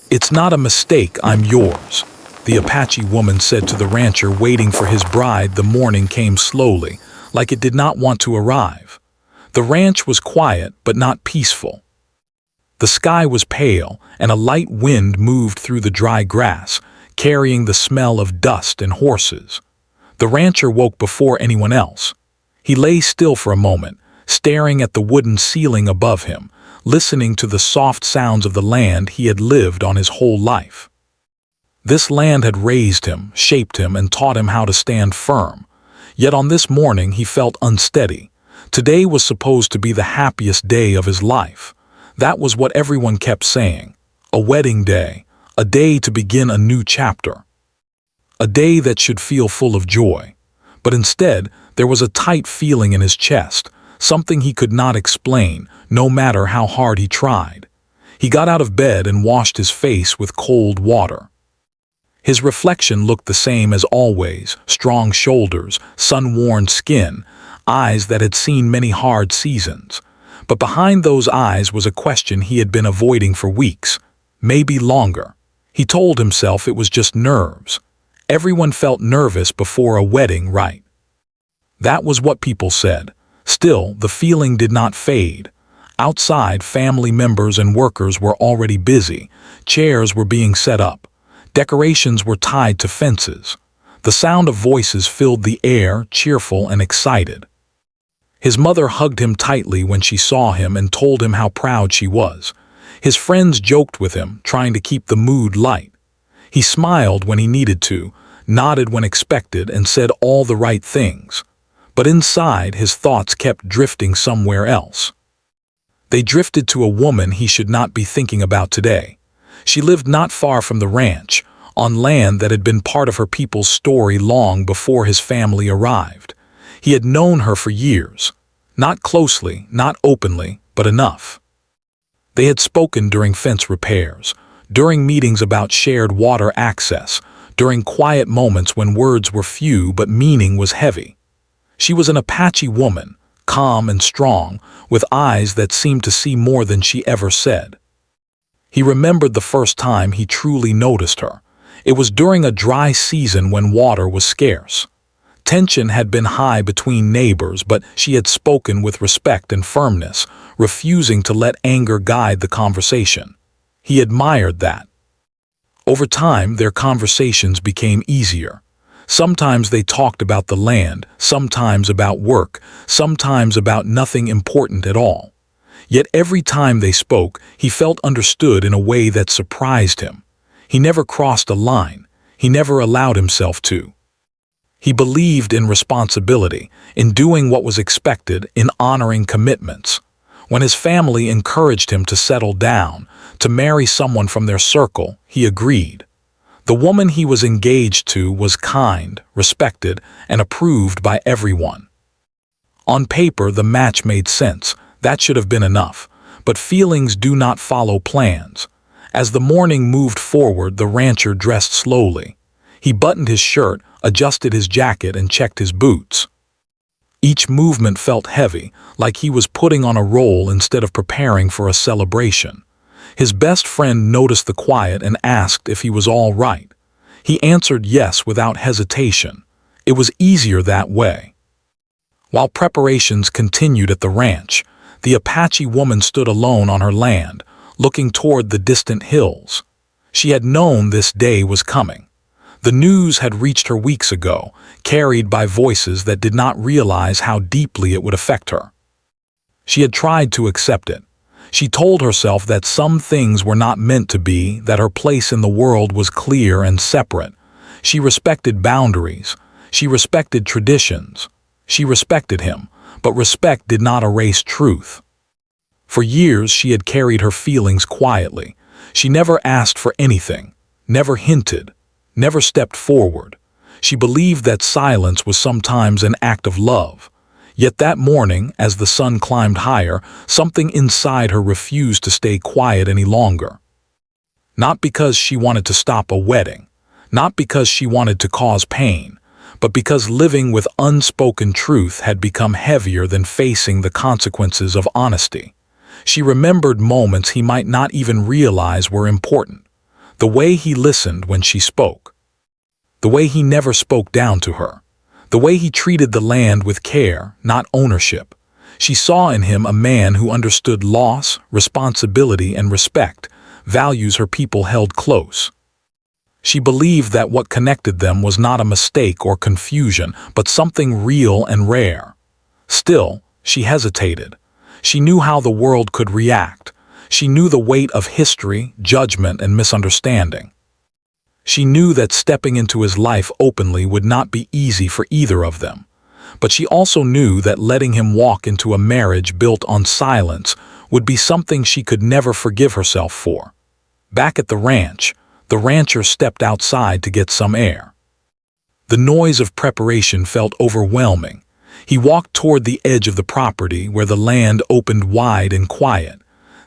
"It's not a mistake, I'm yours," the Apache woman said to the rancher waiting for his bride. The morning came slowly, like it did not want to arrive. The ranch was quiet but not peaceful. The sky was pale, and a light wind moved through the dry grass, carrying the smell of dust and horses. The rancher woke before anyone else. He lay still for a moment, staring at the wooden ceiling above him, listening to the soft sounds of the land he had lived on his whole life. This land had raised him, shaped him, and taught him how to stand firm. Yet on this morning he felt unsteady. Today was supposed to be the happiest day of his life. That was what everyone kept saying. A wedding day, a day to begin a new chapter. A day that should feel full of joy. But instead, there was a tight feeling in his chest, something he could not explain, no matter how hard he tried. He got out of bed and washed his face with cold water. His reflection looked the same as always: strong shoulders, sun-worn skin, eyes that had seen many hard seasons. But behind those eyes was a question he had been avoiding for weeks, maybe longer. He told himself it was just nerves. Everyone felt nervous before a wedding, right? That was what people said. Still, the feeling did not fade. Outside, family members and workers were already busy. Chairs were being set up. Decorations were tied to fences. The sound of voices filled the air, cheerful and excited. His mother hugged him tightly when she saw him and told him how proud she was. His friends joked with him, trying to keep the mood light. He smiled when he needed to, nodded when expected, and said all the right things. But inside, his thoughts kept drifting somewhere else. They drifted to a woman he should not be thinking about today. She lived not far from the ranch, on land that had been part of her people's story long before his family arrived. He had known her for years. Not closely, not openly, but enough. They had spoken during fence repairs, during meetings about shared water access, during quiet moments when words were few but meaning was heavy. She was an Apache woman, calm and strong, with eyes that seemed to see more than she ever said. He remembered the first time he truly noticed her. It was during a dry season when water was scarce. Tension had been high between neighbors, but she had spoken with respect and firmness, refusing to let anger guide the conversation. He admired that. Over time, their conversations became easier. Sometimes they talked about the land, sometimes about work, sometimes about nothing important at all. Yet every time they spoke, he felt understood in a way that surprised him. He never crossed a line. He never allowed himself to. He believed in responsibility, in doing what was expected, in honoring commitments. When his family encouraged him to settle down, to marry someone from their circle, he agreed. The woman he was engaged to was kind, respected, and approved by everyone. On paper, the match made sense. That should have been enough. But feelings do not follow plans. As the morning moved forward, the rancher dressed slowly. He buttoned his shirt, adjusted his jacket, and checked his boots. Each movement felt heavy, like he was putting on a role instead of preparing for a celebration. His best friend noticed the quiet and asked if he was all right. He answered yes without hesitation. It was easier that way. While preparations continued at the ranch, the Apache woman stood alone on her land, looking toward the distant hills. She had known this day was coming. The news had reached her weeks ago, carried by voices that did not realize how deeply it would affect her. She had tried to accept it. She told herself that some things were not meant to be, that her place in the world was clear and separate. She respected boundaries. She respected traditions. She respected him, but respect did not erase truth. For years she had carried her feelings quietly. She never asked for anything, never hinted, never stepped forward. She believed that silence was sometimes an act of love. Yet that morning, as the sun climbed higher, something inside her refused to stay quiet any longer. Not because she wanted to stop a wedding, not because she wanted to cause pain, but because living with unspoken truth had become heavier than facing the consequences of honesty. She remembered moments he might not even realize were important. The way he listened when she spoke. The way he never spoke down to her. The way he treated the land with care, not ownership. She saw in him a man who understood loss, responsibility, and respect, values her people held close. She believed that what connected them was not a mistake or confusion, but something real and rare. Still, she hesitated. She knew how the world could react. She knew the weight of history, judgment, and misunderstanding. She knew that stepping into his life openly would not be easy for either of them. But she also knew that letting him walk into a marriage built on silence would be something she could never forgive herself for. Back at the rancher stepped outside to get some air. The noise of preparation felt overwhelming. He walked toward the edge of the property where the land opened wide and quiet.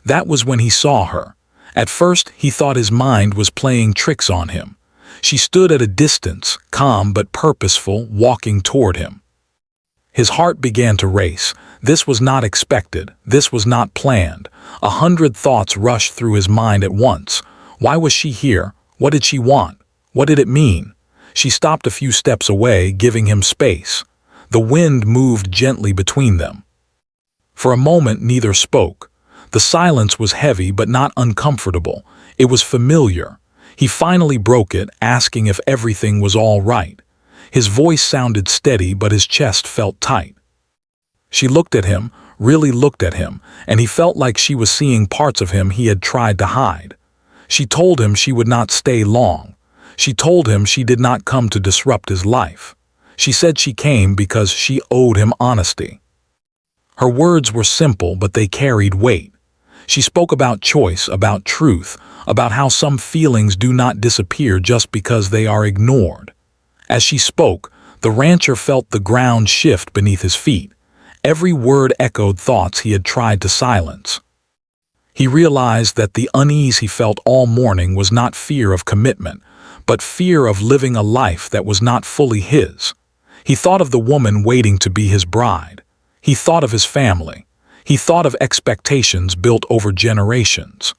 That was when he saw her. At first, he thought his mind was playing tricks on him. She stood at a distance, calm but purposeful, walking toward him. His heart began to race. This was not expected. This was not planned. 100 thoughts rushed through his mind at once. Why was she here? What did she want? What did it mean? She stopped a few steps away, giving him space. The wind moved gently between them. For a moment, neither spoke. The silence was heavy but not uncomfortable. It was familiar. He finally broke it, asking if everything was all right. His voice sounded steady, but his chest felt tight. She looked at him, really looked at him, and he felt like she was seeing parts of him he had tried to hide. She told him she would not stay long. She told him she did not come to disrupt his life. She said she came because she owed him honesty. Her words were simple, but they carried weight. She spoke about choice, about truth, about how some feelings do not disappear just because they are ignored. As she spoke, the rancher felt the ground shift beneath his feet. Every word echoed thoughts he had tried to silence. He realized that the unease he felt all morning was not fear of commitment, but fear of living a life that was not fully his. He thought of the woman waiting to be his bride. He thought of his family. He thought of expectations built over generations.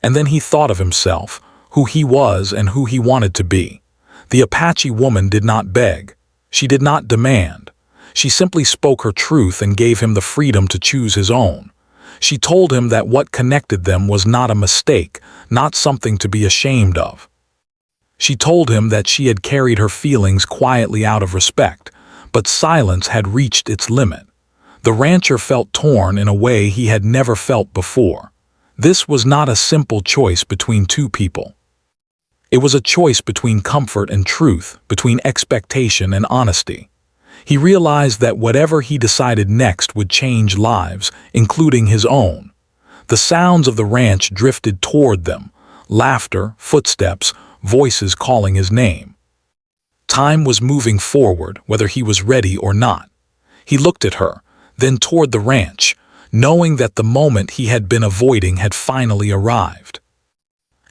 And then he thought of himself, who he was and who he wanted to be. The Apache woman did not beg. She did not demand. She simply spoke her truth and gave him the freedom to choose his own. She told him that what connected them was not a mistake, not something to be ashamed of. She told him that she had carried her feelings quietly out of respect, but silence had reached its limit. The rancher felt torn in a way he had never felt before. This was not a simple choice between two people. It was a choice between comfort and truth, between expectation and honesty. He realized that whatever he decided next would change lives, including his own. The sounds of the ranch drifted toward them, laughter, footsteps, voices calling his name. Time was moving forward, whether he was ready or not. He looked at her, then toward the ranch, knowing that the moment he had been avoiding had finally arrived.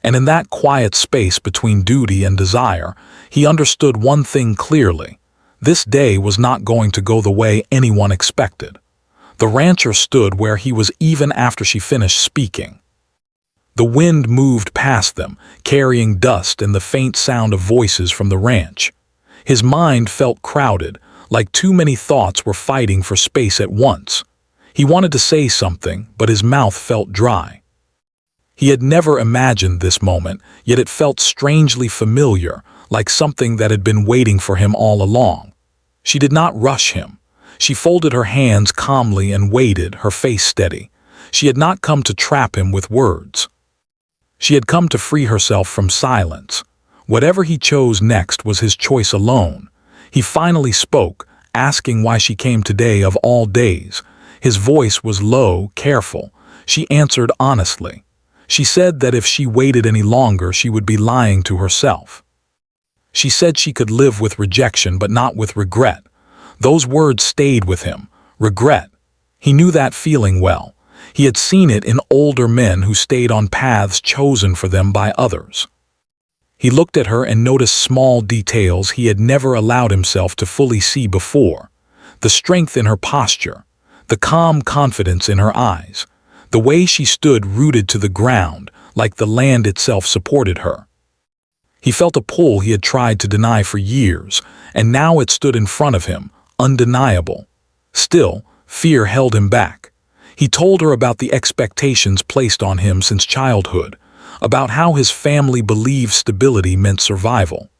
And in that quiet space between duty and desire, he understood one thing clearly. This day was not going to go the way anyone expected. The rancher stood where he was even after she finished speaking. The wind moved past them, carrying dust and the faint sound of voices from the ranch. His mind felt crowded, like too many thoughts were fighting for space at once. He wanted to say something, but his mouth felt dry. He had never imagined this moment, yet it felt strangely familiar, like something that had been waiting for him all along. She did not rush him. She folded her hands calmly and waited, her face steady. She had not come to trap him with words. She had come to free herself from silence. Whatever he chose next was his choice alone. He finally spoke, asking why she came today of all days. His voice was low, careful. She answered honestly. She said that if she waited any longer, she would be lying to herself. She said she could live with rejection, but not with regret. Those words stayed with him. Regret. He knew that feeling well. He had seen it in older men who stayed on paths chosen for them by others. He looked at her and noticed small details he had never allowed himself to fully see before. The strength in her posture, the calm confidence in her eyes, the way she stood rooted to the ground, like the land itself supported her. He felt a pull he had tried to deny for years, and now it stood in front of him, undeniable. Still, fear held him back. He told her about the expectations placed on him since childhood, about how his family believed stability meant survival,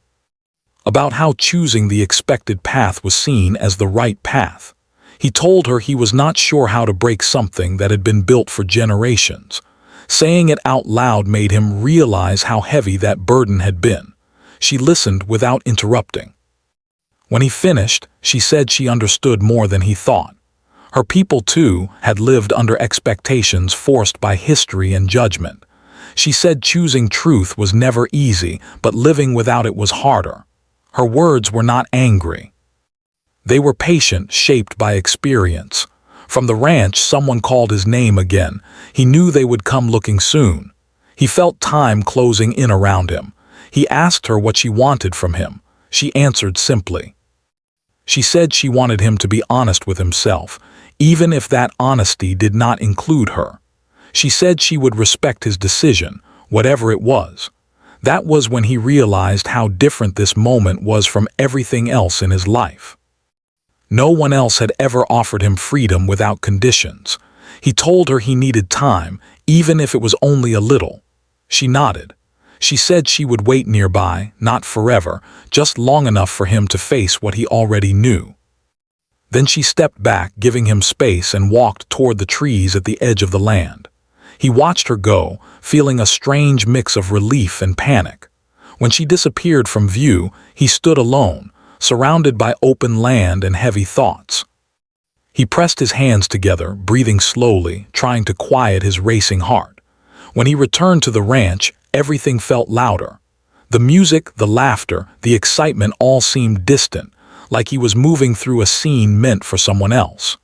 about how choosing the expected path was seen as the right path. He told her he was not sure how to break something that had been built for generations. Saying it out loud made him realize how heavy that burden had been. She listened without interrupting. When he finished, she said she understood more than he thought. Her people, too, had lived under expectations forced by history and judgment. She said choosing truth was never easy, but living without it was harder. Her words were not angry. They were patient, shaped by experience. From the ranch, someone called his name again. He knew they would come looking soon. He felt time closing in around him. He asked her what she wanted from him. She answered simply. She said she wanted him to be honest with himself, even if that honesty did not include her. She said she would respect his decision, whatever it was. That was when he realized how different this moment was from everything else in his life. No one else had ever offered him freedom without conditions. He told her he needed time, even if it was only a little. She nodded. She said she would wait nearby, not forever, just long enough for him to face what he already knew. Then she stepped back, giving him space, and walked toward the trees at the edge of the land. He watched her go, feeling a strange mix of relief and panic. When she disappeared from view, he stood alone, surrounded by open land and heavy thoughts. He pressed his hands together, breathing slowly, trying to quiet his racing heart. When he returned to the ranch, everything felt louder. The music, the laughter, the excitement all seemed distant, like he was moving through a scene meant for someone else.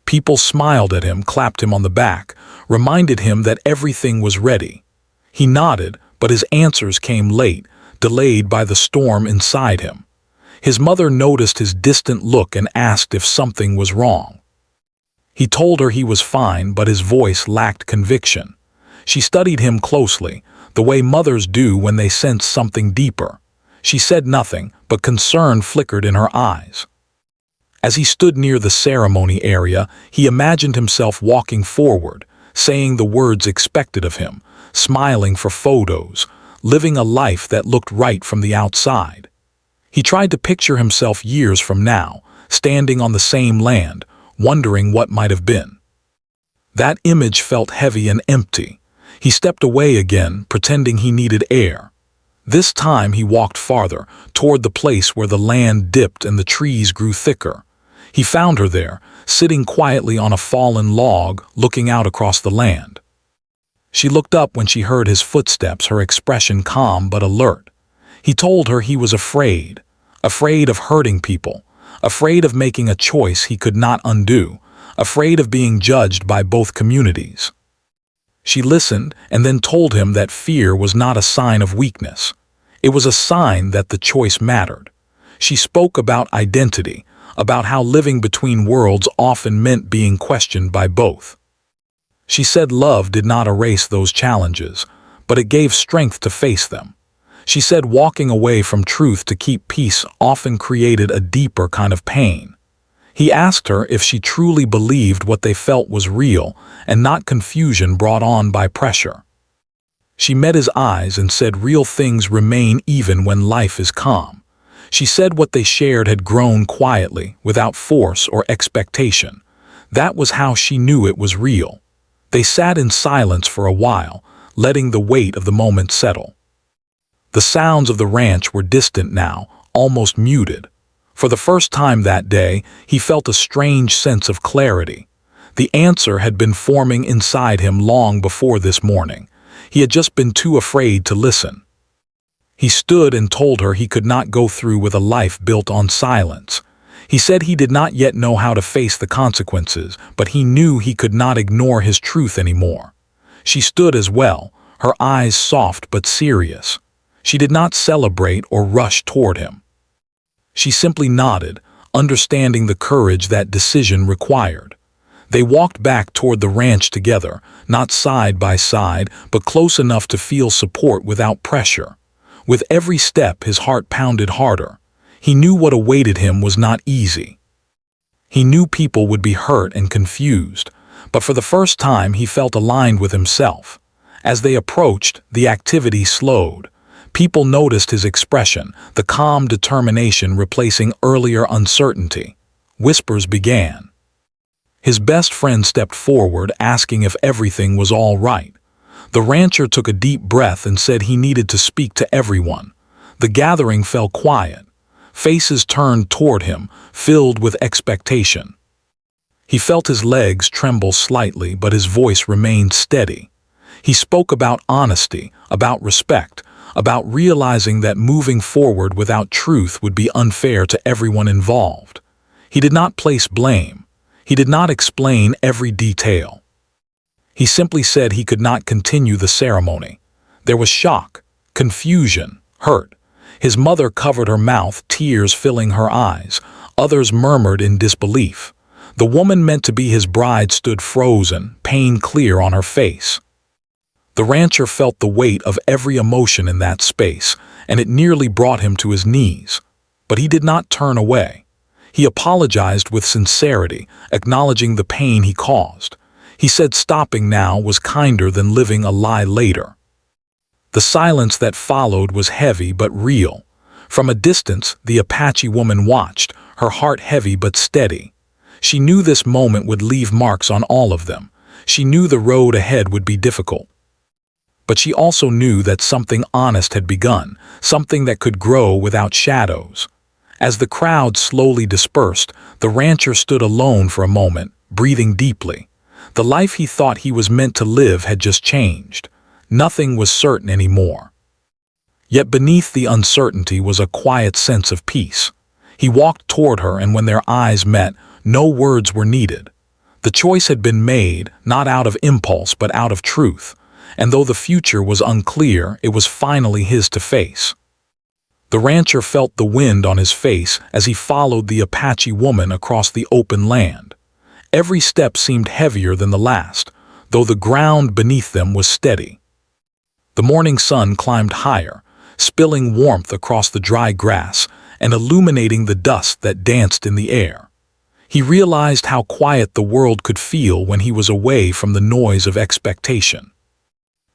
People smiled at him, clapped him on the back, reminded him that everything was ready. He nodded, but his answers came late, delayed by the storm inside him. His mother noticed his distant look and asked if something was wrong. He told her he was fine, but his voice lacked conviction. She studied him closely, the way mothers do when they sense something deeper. She said nothing, but concern flickered in her eyes. As he stood near the ceremony area, he imagined himself walking forward, saying the words expected of him, smiling for photos, living a life that looked right from the outside. He tried to picture himself years from now, standing on the same land, wondering what might have been. That image felt heavy and empty. He stepped away again, pretending he needed air. This time he walked farther, toward the place where the land dipped and the trees grew thicker. He found her there, sitting quietly on a fallen log, looking out across the land. She looked up when she heard his footsteps, her expression calm but alert. He told her he was afraid of hurting people, afraid of making a choice he could not undo, afraid of being judged by both communities. She listened and then told him that fear was not a sign of weakness. It was a sign that the choice mattered. She spoke about identity, about how living between worlds often meant being questioned by both. She said love did not erase those challenges, but it gave strength to face them. She said walking away from truth to keep peace often created a deeper kind of pain. He asked her if she truly believed what they felt was real and not confusion brought on by pressure. She met his eyes and said real things remain even when life is calm. She said what they shared had grown quietly, without force or expectation. That was how she knew it was real. They sat in silence for a while, letting the weight of the moment settle. The sounds of the ranch were distant now, almost muted. For the first time that day, he felt a strange sense of clarity. The answer had been forming inside him long before this morning. He had just been too afraid to listen. He stood and told her he could not go through with a life built on silence. He said he did not yet know how to face the consequences, but he knew he could not ignore his truth anymore. She stood as well, her eyes soft but serious. She did not celebrate or rush toward him. She simply nodded, understanding the courage that decision required. They walked back toward the ranch together, not side by side, but close enough to feel support without pressure. With every step, his heart pounded harder. He knew what awaited him was not easy. He knew people would be hurt and confused, but for the first time he felt aligned with himself. As they approached, the activity slowed. People noticed his expression, the calm determination replacing earlier uncertainty. Whispers began. His best friend stepped forward, asking if everything was all right. The rancher took a deep breath and said he needed to speak to everyone. The gathering fell quiet. Faces turned toward him, filled with expectation. He felt his legs tremble slightly, but his voice remained steady. He spoke about honesty, about respect, about realizing that moving forward without truth would be unfair to everyone involved. He did not place blame. He did not explain every detail. He simply said he could not continue the ceremony. There was shock, confusion, hurt. His mother covered her mouth, tears filling her eyes. Others murmured in disbelief. The woman meant to be his bride stood frozen, pain clear on her face. The rancher felt the weight of every emotion in that space, and it nearly brought him to his knees. But he did not turn away. He apologized with sincerity, acknowledging the pain he caused. He said stopping now was kinder than living a lie later. The silence that followed was heavy but real. From a distance, the Apache woman watched, her heart heavy but steady. She knew this moment would leave marks on all of them. She knew the road ahead would be difficult. But she also knew that something honest had begun, something that could grow without shadows. As the crowd slowly dispersed, the rancher stood alone for a moment, breathing deeply. The life he thought he was meant to live had just changed. Nothing was certain anymore. Yet beneath the uncertainty was a quiet sense of peace. He walked toward her, and when their eyes met, no words were needed. The choice had been made, not out of impulse but out of truth. And though the future was unclear, it was finally his to face. The rancher felt the wind on his face as he followed the Apache woman across the open land. Every step seemed heavier than the last, though the ground beneath them was steady. The morning sun climbed higher, spilling warmth across the dry grass and illuminating the dust that danced in the air. He realized how quiet the world could feel when he was away from the noise of expectation.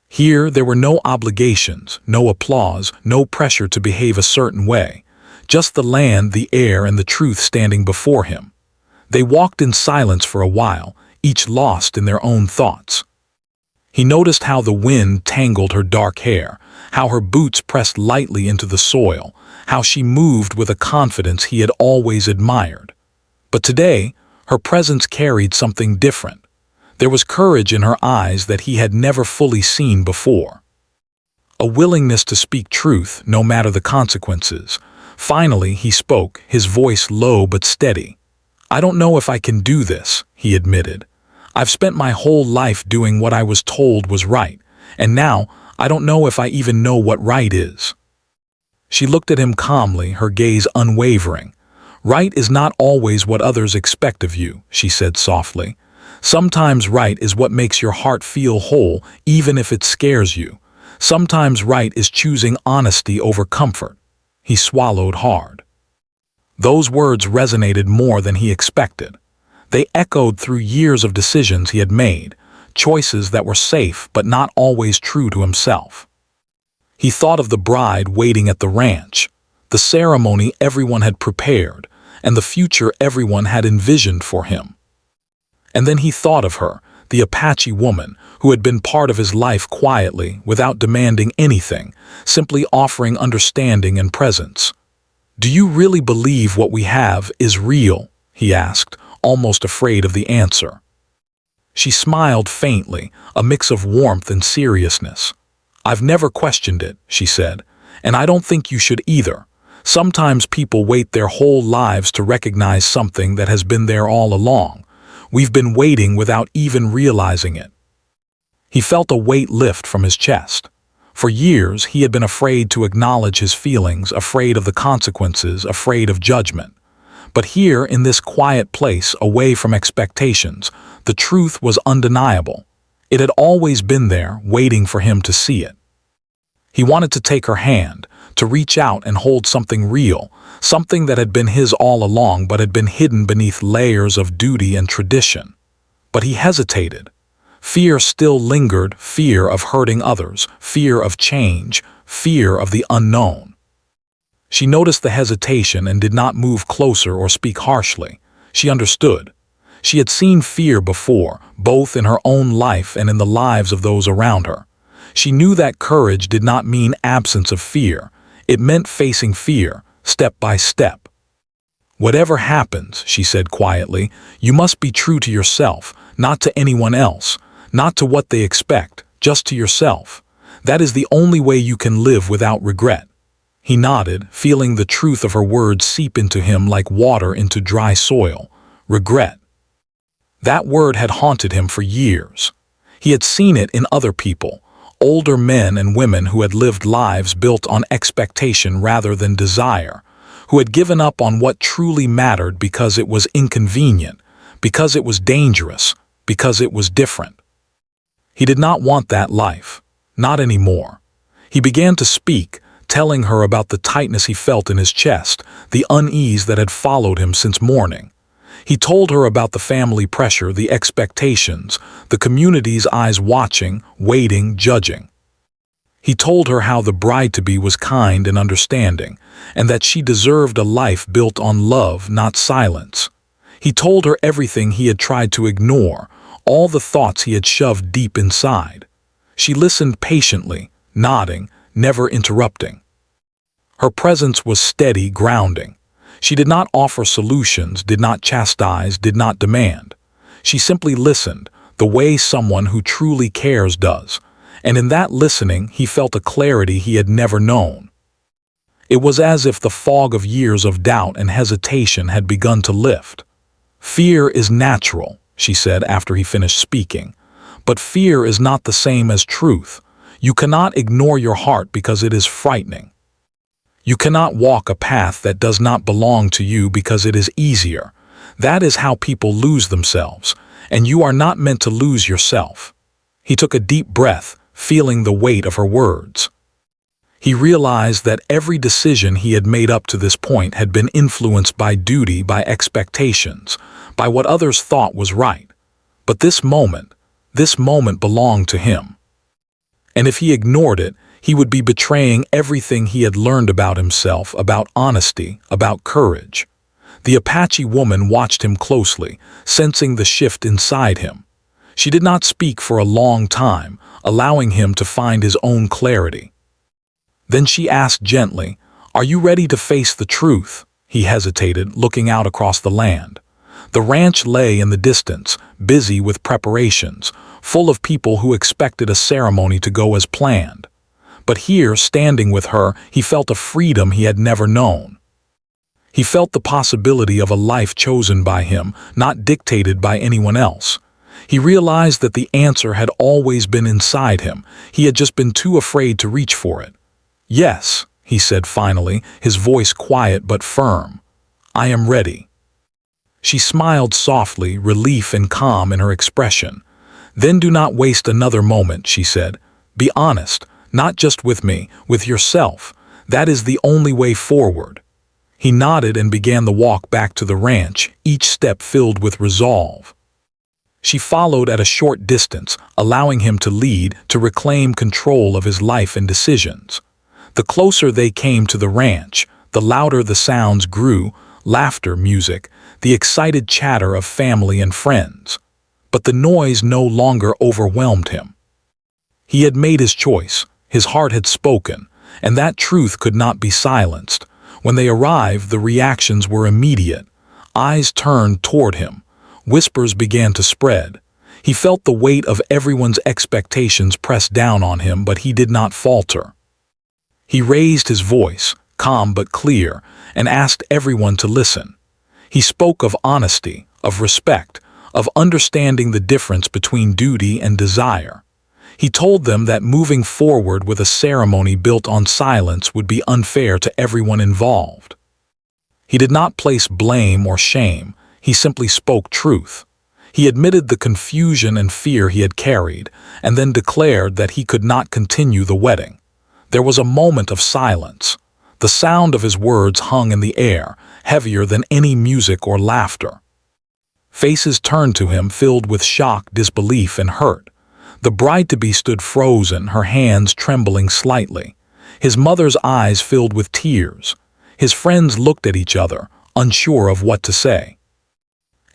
Here there were no obligations, no applause, no pressure to behave a certain way, just the land, the air, and the truth standing before him. They walked in silence for a while, each lost in their own thoughts. He noticed how the wind tangled her dark hair, how her boots pressed lightly into the soil, how she moved with a confidence he had always admired. But today, her presence carried something different. There was courage in her eyes that he had never fully seen before. A willingness to speak truth, no matter the consequences. Finally, he spoke, his voice low but steady. "I don't know if I can do this," he admitted. "I've spent my whole life doing what I was told was right, and now I don't know if I even know what right is." She looked at him calmly, her gaze unwavering. "Right is not always what others expect of you," she said softly. "Sometimes right is what makes your heart feel whole, even if it scares you. Sometimes right is choosing honesty over comfort." He swallowed hard. Those words resonated more than he expected. They echoed through years of decisions he had made, choices that were safe but not always true to himself. He thought of the bride waiting at the ranch, the ceremony everyone had prepared, and the future everyone had envisioned for him. And then he thought of her, the Apache woman, who had been part of his life quietly, without demanding anything, simply offering understanding and presence. "Do you really believe what we have is real?" he asked, almost afraid of the answer. She smiled faintly, a mix of warmth and seriousness. "I've never questioned it," she said, "and I don't think you should either. Sometimes people wait their whole lives to recognize something that has been there all along. We've been waiting without even realizing it." He felt a weight lift from his chest. For years, he had been afraid to acknowledge his feelings, afraid of the consequences, afraid of judgment. But here, in this quiet place, away from expectations, the truth was undeniable. It had always been there, waiting for him to see it. He wanted to take her hand, to reach out and hold something real, something that had been his all along but had been hidden beneath layers of duty and tradition. But he hesitated. Fear still lingered, fear of hurting others, fear of change, fear of the unknown. She noticed the hesitation and did not move closer or speak harshly. She understood. She had seen fear before, both in her own life and in the lives of those around her. She knew that courage did not mean absence of fear. It meant facing fear, step by step. "Whatever happens," she said quietly, "you must be true to yourself, not to anyone else, not to what they expect, just to yourself. That is the only way you can live without regret." He nodded, feeling the truth of her words seep into him like water into dry soil. Regret. That word had haunted him for years. He had seen it in other people, older men and women who had lived lives built on expectation rather than desire, who had given up on what truly mattered because it was inconvenient, because it was dangerous, because it was different. He did not want that life, not anymore. He began to speak, telling her about the tightness he felt in his chest, the unease that had followed him since morning. He told her about the family pressure, the expectations, the community's eyes watching, waiting, judging. He told her how the bride-to-be was kind and understanding, and that she deserved a life built on love, not silence. He told her everything he had tried to ignore, all the thoughts he had shoved deep inside. She listened patiently, nodding, never interrupting. Her presence was steady, grounding. She did not offer solutions, did not chastise, did not demand. She simply listened, the way someone who truly cares does, and in that listening he felt a clarity he had never known. It was as if the fog of years of doubt and hesitation had begun to lift. "Fear is natural," she said after he finished speaking, "but fear is not the same as truth. You cannot ignore your heart because it is frightening. You cannot walk a path that does not belong to you because it is easier. That is how people lose themselves, and you are not meant to lose yourself." He took a deep breath, feeling the weight of her words. He realized that every decision he had made up to this point had been influenced by duty, by expectations, by what others thought was right. But this moment belonged to him. And if he ignored it, he would be betraying everything he had learned about himself, about honesty, about courage. The Apache woman watched him closely, sensing the shift inside him. She did not speak for a long time, allowing him to find his own clarity. Then she asked gently, "Are you ready to face the truth?" He hesitated, looking out across the land. The ranch lay in the distance, busy with preparations, full of people who expected a ceremony to go as planned. But here, standing with her, he felt a freedom he had never known. He felt the possibility of a life chosen by him, not dictated by anyone else. He realized that the answer had always been inside him. He had just been too afraid to reach for it. "Yes," he said finally, his voice quiet but firm. "I am ready." She smiled softly, relief and calm in her expression. "Then do not waste another moment," she said. "Be honest, not just with me, with yourself. That is the only way forward." He nodded and began the walk back to the ranch, each step filled with resolve. She followed at a short distance, allowing him to lead, to reclaim control of his life and decisions. The closer they came to the ranch, the louder the sounds grew, laughter, music, the excited chatter of family and friends. But the noise no longer overwhelmed him. He had made his choice, his heart had spoken, and that truth could not be silenced. When they arrived, the reactions were immediate. Eyes turned toward him. Whispers began to spread. He felt the weight of everyone's expectations press down on him, but he did not falter. He raised his voice, calm but clear, and asked everyone to listen. He spoke of honesty, of respect, of understanding the difference between duty and desire. He told them that moving forward with a ceremony built on silence would be unfair to everyone involved. He did not place blame or shame, he simply spoke truth. He admitted the confusion and fear he had carried, and then declared that he could not continue the wedding. There was a moment of silence. The sound of his words hung in the air, heavier than any music or laughter. Faces turned to him filled with shock, disbelief, and hurt. The bride-to-be stood frozen, her hands trembling slightly. His mother's eyes filled with tears. His friends looked at each other, unsure of what to say.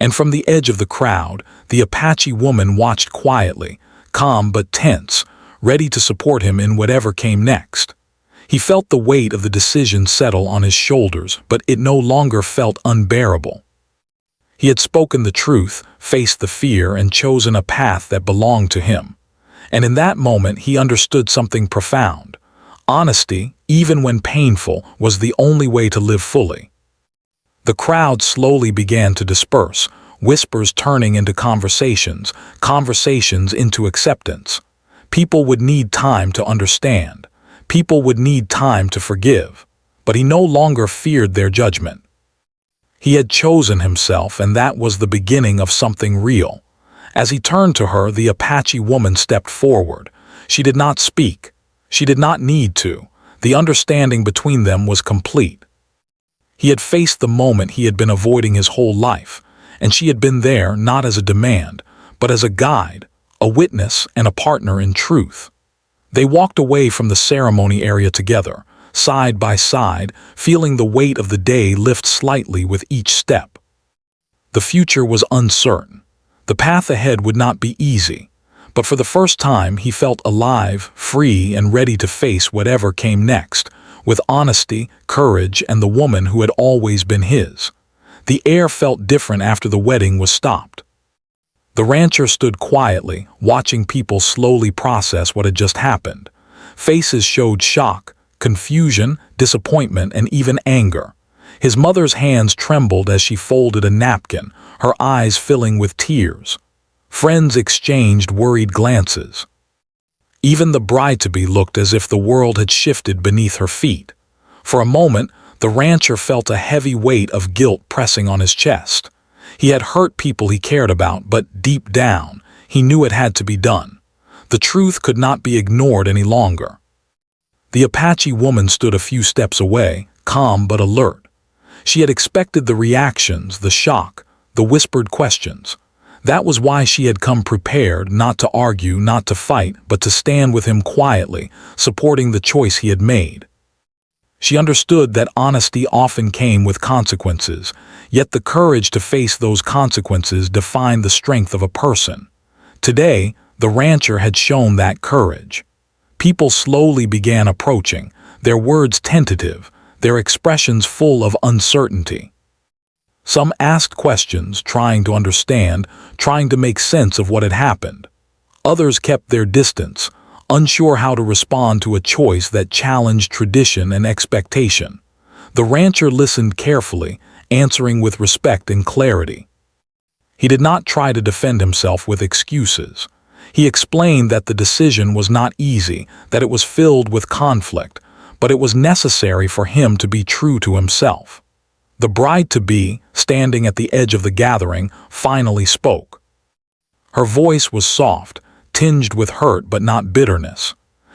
And from the edge of the crowd, the Apache woman watched quietly, calm but tense, ready to support him in whatever came next. He felt the weight of the decision settle on his shoulders, but it no longer felt unbearable. He had spoken the truth, faced the fear, and chosen a path that belonged to him. And in that moment he understood something profound. Honesty, even when painful, was the only way to live fully. The crowd slowly began to disperse, whispers turning into conversations, conversations into acceptance. People would need time to understand. People would need time to forgive. But he no longer feared their judgment. He had chosen himself, and that was the beginning of something real. As he turned to her, the Apache woman stepped forward. She did not speak. She did not need to. The understanding between them was complete. He had faced the moment he had been avoiding his whole life, and she had been there not as a demand, but as a guide, a witness, and a partner in truth. They walked away from the ceremony area together, side by side, feeling the weight of the day lift slightly with each step. The future was uncertain. The path ahead would not be easy, but for the first time he felt alive, free, and ready to face whatever came next, with honesty, courage, and the woman who had always been his. The air felt different after the wedding was stopped. The rancher stood quietly, watching people slowly process what had just happened. Faces showed shock, confusion, disappointment, and even anger. His mother's hands trembled as she folded a napkin, her eyes filling with tears. Friends exchanged worried glances. Even the bride-to-be looked as if the world had shifted beneath her feet. For a moment, the rancher felt a heavy weight of guilt pressing on his chest. He had hurt people he cared about, but deep down, he knew it had to be done. The truth could not be ignored any longer. The Apache woman stood a few steps away, calm but alert. She had expected the reactions, the shock, the whispered questions. That was why she had come prepared, not to argue, not to fight, but to stand with him quietly, supporting the choice he had made. She understood that honesty often came with consequences, yet the courage to face those consequences defined the strength of a person. Today, the rancher had shown that courage. People slowly began approaching, their words tentative, their expressions full of uncertainty. Some asked questions, trying to understand, trying to make sense of what had happened. Others kept their distance, unsure how to respond to a choice that challenged tradition and expectation. The rancher listened carefully, answering with respect and clarity. He did not try to defend himself with excuses. He explained that the decision was not easy, that it was filled with conflict, but it was necessary for him to be true to himself. The bride-to-be, standing at the edge of the gathering, finally spoke. Her voice was soft, tinged with hurt but not bitterness.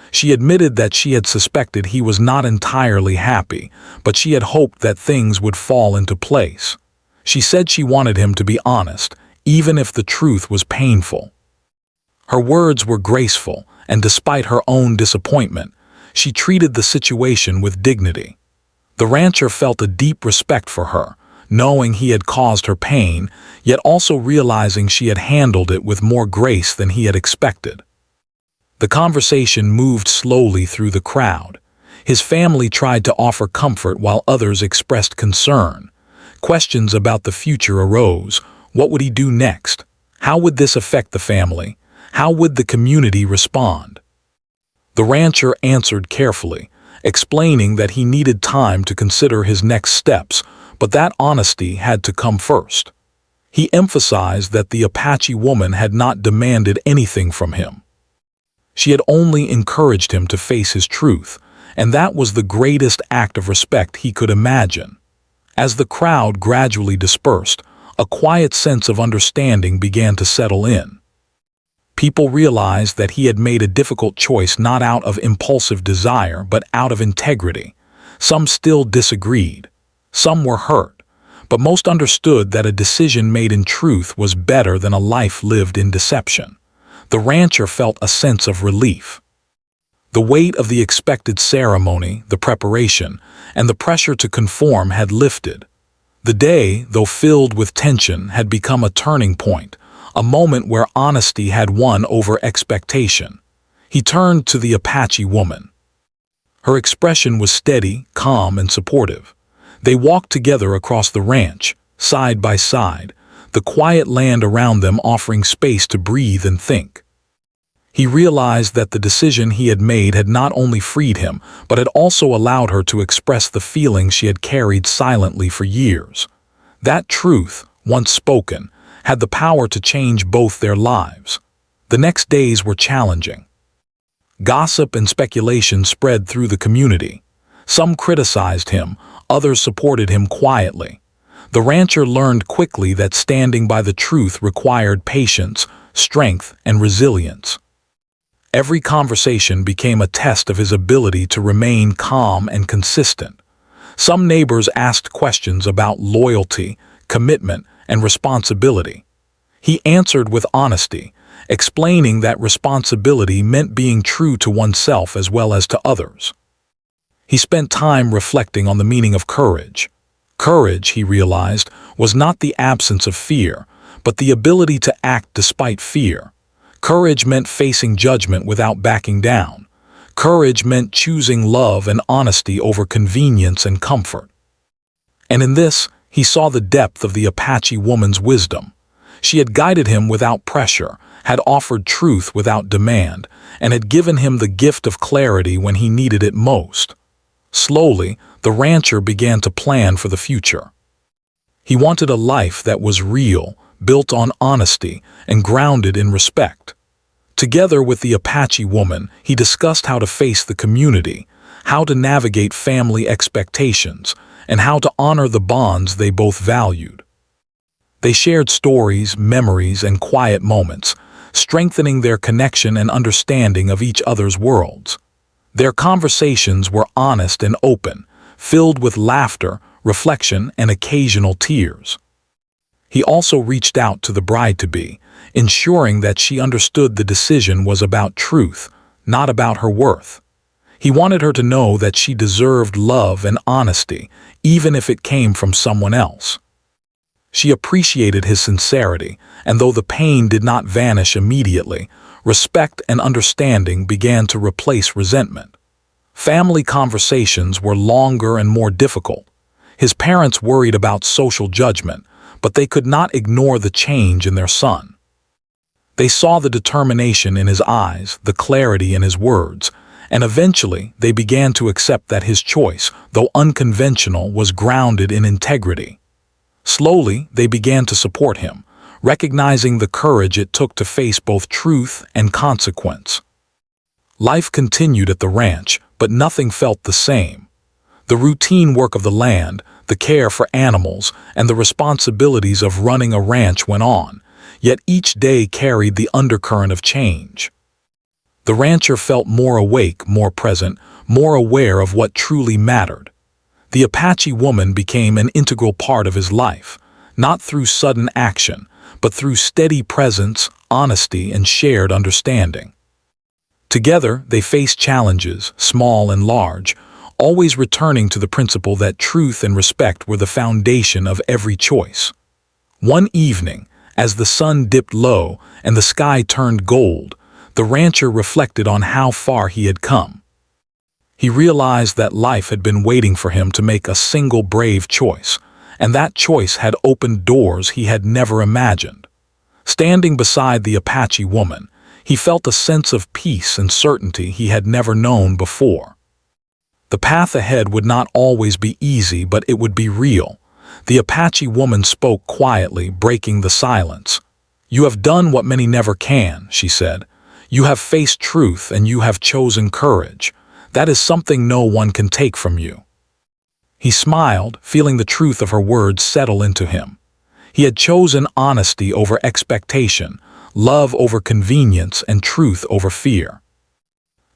She admitted that she had suspected he was not entirely happy, but she had hoped that things would fall into place. She said she wanted him to be honest, even if the truth was painful. Her words were graceful, and despite her own disappointment, she treated the situation with dignity. The rancher felt a deep respect for her, knowing he had caused her pain, yet also realizing she had handled it with more grace than he had expected. The conversation moved slowly through the crowd. His family tried to offer comfort while others expressed concern. Questions about the future arose. What would he do next? How would this affect the family? How would the community respond? The rancher answered carefully, explaining that he needed time to consider his next steps, but that honesty had to come first. He emphasized that the Apache woman had not demanded anything from him. She had only encouraged him to face his truth, and that was the greatest act of respect he could imagine. As the crowd gradually dispersed, a quiet sense of understanding began to settle in. People realized that he had made a difficult choice not out of impulsive desire but out of integrity. Some still disagreed. Some were hurt, but most understood that a decision made in truth was better than a life lived in deception. The rancher felt a sense of relief. The weight of the expected ceremony, the preparation, and the pressure to conform had lifted. The day, though filled with tension, had become a turning point, a moment where honesty had won over expectation. He turned to the Apache woman. Her expression was steady, calm, and supportive. They walked together across the ranch, side by side, the quiet land around them offering space to breathe and think. He realized that the decision he had made had not only freed him, but had also allowed her to express the feelings she had carried silently for years. That truth, once spoken, had the power to change both their lives. The next days were challenging. Gossip and speculation spread through the community. Some criticized him, others supported him quietly. The rancher learned quickly that standing by the truth required patience, strength, and resilience. Every conversation became a test of his ability to remain calm and consistent. Some neighbors asked questions about loyalty, commitment, and responsibility. He answered with honesty, explaining that responsibility meant being true to oneself as well as to others. He spent time reflecting on the meaning of courage. Courage, he realized, was not the absence of fear, but the ability to act despite fear. Courage meant facing judgment without backing down. Courage meant choosing love and honesty over convenience and comfort. And in this, he saw the depth of the Apache woman's wisdom. She had guided him without pressure, had offered truth without demand, and had given him the gift of clarity when he needed it most. Slowly, the rancher began to plan for the future. He wanted a life that was real, built on honesty, and grounded in respect. Together with the Apache woman, he discussed how to face the community, how to navigate family expectations, and how to honor the bonds they both valued. They shared stories, memories, and quiet moments, strengthening their connection and understanding of each other's worlds. Their conversations were honest and open, filled with laughter, reflection, and occasional tears. He also reached out to the bride-to-be, ensuring that she understood the decision was about truth, not about her worth. He wanted her to know that she deserved love and honesty, even if it came from someone else. She appreciated his sincerity, and though the pain did not vanish immediately, respect and understanding began to replace resentment. Family conversations were longer and more difficult. His parents worried about social judgment, but they could not ignore the change in their son. They saw the determination in his eyes, the clarity in his words, and eventually they began to accept that his choice, though unconventional, was grounded in integrity. Slowly, they began to support him, recognizing the courage it took to face both truth and consequence. Life continued at the ranch, but nothing felt the same. The routine work of the land, the care for animals, and the responsibilities of running a ranch went on, yet each day carried the undercurrent of change. The rancher felt more awake, more present, more aware of what truly mattered. The Apache woman became an integral part of his life, not through sudden action, but through steady presence, honesty, and shared understanding. Together, they faced challenges, small and large, always returning to the principle that truth and respect were the foundation of every choice. One evening, as the sun dipped low and the sky turned gold, the rancher reflected on how far he had come. He realized that life had been waiting for him to make a single brave choice, and that choice had opened doors he had never imagined. Standing beside the Apache woman, he felt a sense of peace and certainty he had never known before. The path ahead would not always be easy, but it would be real. The Apache woman spoke quietly, breaking the silence. "You have done what many never can," she said. "You have faced truth and you have chosen courage. That is something no one can take from you." He smiled, feeling the truth of her words settle into him. He had chosen honesty over expectation, love over convenience, and truth over fear.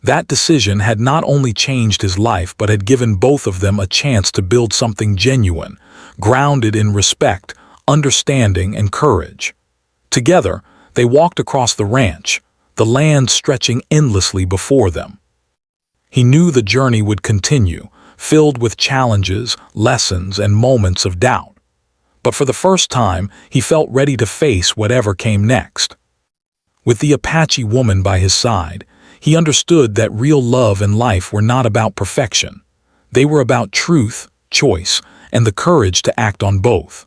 That decision had not only changed his life but had given both of them a chance to build something genuine, grounded in respect, understanding, and courage. Together, they walked across the ranch, the land stretching endlessly before them. He knew the journey would continue, filled with challenges, lessons, and moments of doubt. But for the first time, he felt ready to face whatever came next. With the Apache woman by his side, he understood that real love and life were not about perfection. They were about truth, choice, and the courage to act on both.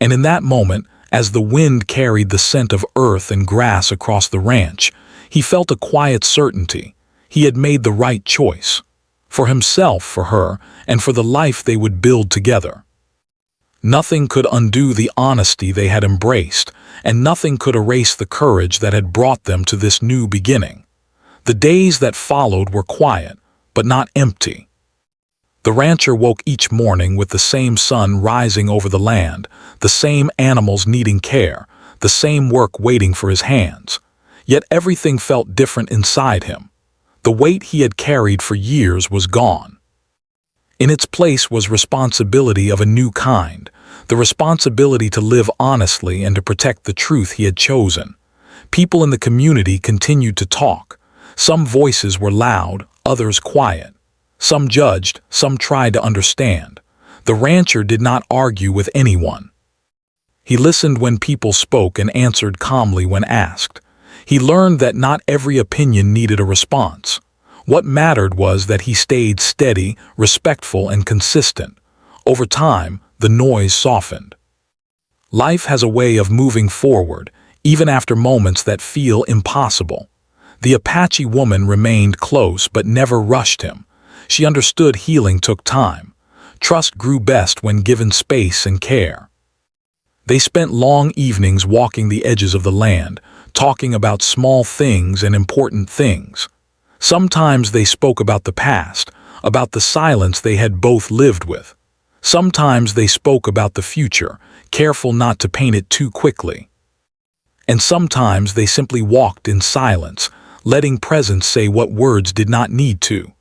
And in that moment, as the wind carried the scent of earth and grass across the ranch, he felt a quiet certainty. He had made the right choice. For himself, for her, and for the life they would build together. Nothing could undo the honesty they had embraced, and nothing could erase the courage that had brought them to this new beginning. The days that followed were quiet, but not empty. The rancher woke each morning with the same sun rising over the land, the same animals needing care, the same work waiting for his hands. Yet everything felt different inside him. The weight he had carried for years was gone. In its place was responsibility of a new kind, the responsibility to live honestly and to protect the truth he had chosen. People in the community continued to talk. Some voices were loud, others quiet. Some judged, some tried to understand. The rancher did not argue with anyone. He listened when people spoke and answered calmly when asked. He learned that not every opinion needed a response. What mattered was that he stayed steady, respectful, and consistent. Over time, the noise softened. Life has a way of moving forward, even after moments that feel impossible. The Apache woman remained close but never rushed him. She understood healing took time. Trust grew best when given space and care. They spent long evenings walking the edges of the land, talking about small things and important things. Sometimes they spoke about the past, about the silence they had both lived with. Sometimes they spoke about the future, careful not to paint it too quickly. And sometimes they simply walked in silence, letting presence say what words did not need to.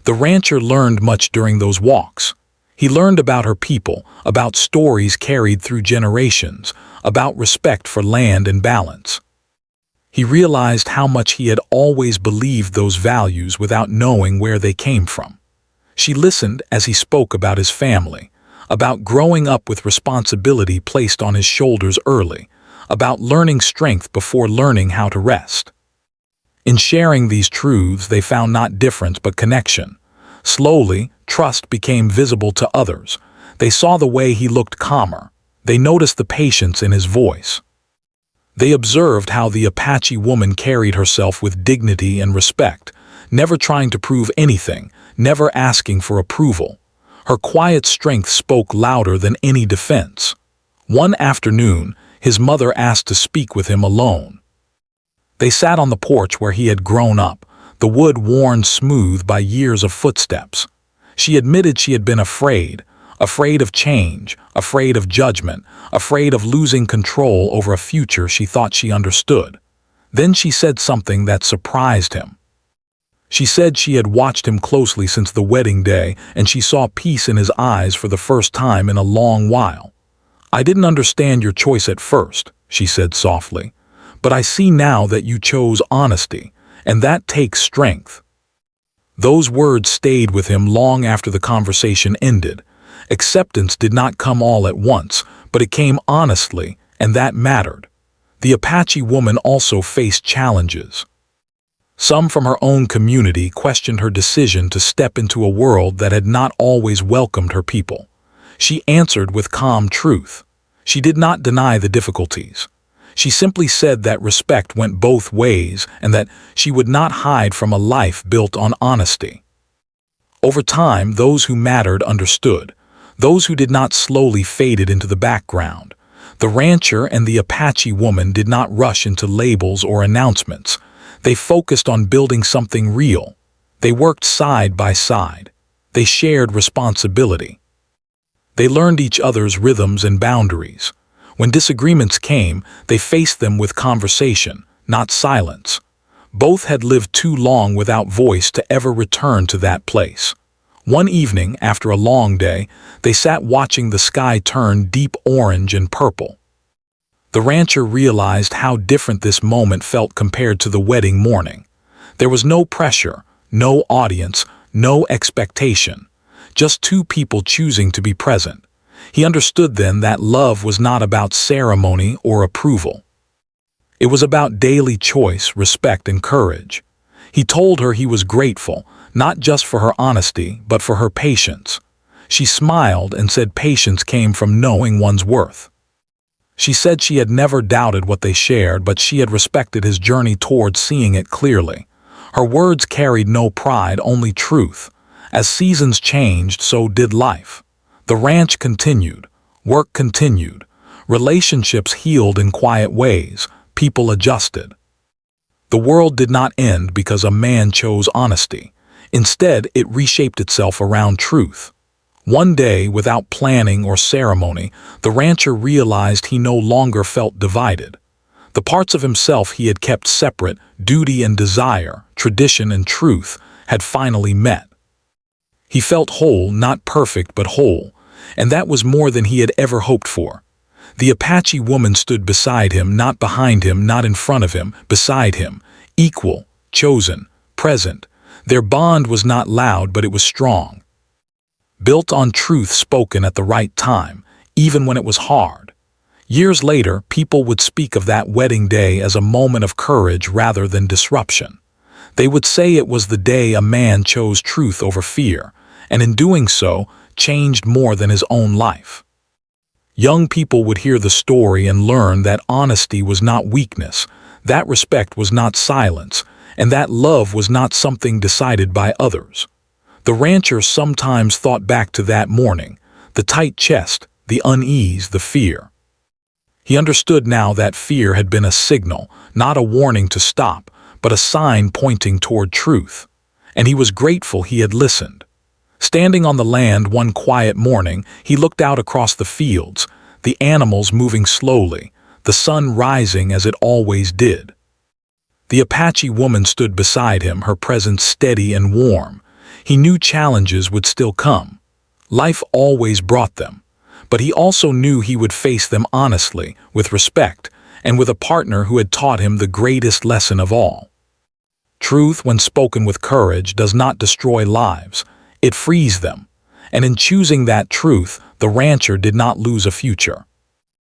The rancher learned much during those walks. He learned about her people, about stories carried through generations, about respect for land and balance. He realized how much he had always believed those values without knowing where they came from. She listened as he spoke about his family, about growing up with responsibility placed on his shoulders early, about learning strength before learning how to rest. In sharing these truths, they found not difference but connection. Slowly, trust became visible to others. They saw the way he looked calmer. They noticed the patience in his voice. They observed how the Apache woman carried herself with dignity and respect, never trying to prove anything, never asking for approval. Her quiet strength spoke louder than any defense. One afternoon, his mother asked to speak with him alone. They sat on the porch where he had grown up, the wood worn smooth by years of footsteps. She admitted she had been afraid of change, afraid of judgment, afraid of losing control over a future she thought she understood. Then she said something that surprised him. She said she had watched him closely since the wedding day, and she saw peace in his eyes for the first time in a long while. "I didn't understand your choice at first," she said softly, "but I see now that you chose honesty, and that takes strength." Those words stayed with him long after the conversation ended. Acceptance did not come all at once, but it came honestly, and that mattered. The Apache woman also faced challenges. Some from her own community questioned her decision to step into a world that had not always welcomed her people. She answered with calm truth. She did not deny the difficulties. She simply said that respect went both ways and that she would not hide from a life built on honesty. Over time, those who mattered understood. Those who did not slowly faded into the background. The rancher and the Apache woman did not rush into labels or announcements. They focused on building something real. They worked side by side. They shared responsibility. They learned each other's rhythms and boundaries. When disagreements came, they faced them with conversation, not silence. Both had lived too long without voice to ever return to that place. One evening, after a long day, they sat watching the sky turn deep orange and purple. The rancher realized how different this moment felt compared to the wedding morning. There was no pressure, no audience, no expectation, just two people choosing to be present. He understood then that love was not about ceremony or approval. It was about daily choice, respect, and courage. He told her he was grateful, not just for her honesty, but for her patience. She smiled and said patience came from knowing one's worth. She said she had never doubted what they shared, but she had respected his journey towards seeing it clearly. Her words carried no pride, only truth. As seasons changed, so did life. The ranch continued. Work continued. Relationships healed in quiet ways. People adjusted. The world did not end because a man chose honesty. Instead, it reshaped itself around truth. One day, without planning or ceremony, the rancher realized he no longer felt divided. The parts of himself he had kept separate, duty and desire, tradition and truth, had finally met. He felt whole, not perfect, but whole, and that was more than he had ever hoped for. The Apache woman stood beside him, not behind him, not in front of him, beside him, equal, chosen, present. Their bond was not loud, but it was strong. Built on truth spoken at the right time, even when it was hard. Years later, people would speak of that wedding day as a moment of courage rather than disruption. They would say it was the day a man chose truth over fear, and in doing so, changed more than his own life. Young people would hear the story and learn that honesty was not weakness, that respect was not silence, and that love was not something decided by others. The rancher sometimes thought back to that morning, the tight chest, the unease, the fear. He understood now that fear had been a signal, not a warning to stop, but a sign pointing toward truth. And he was grateful he had listened. Standing on the land one quiet morning, he looked out across the fields, the animals moving slowly, the sun rising as it always did. The Apache woman stood beside him, her presence steady and warm. He knew challenges would still come. Life always brought them. But he also knew he would face them honestly, with respect, and with a partner who had taught him the greatest lesson of all. Truth, when spoken with courage, does not destroy lives. It frees them. And in choosing that truth, the rancher did not lose a future.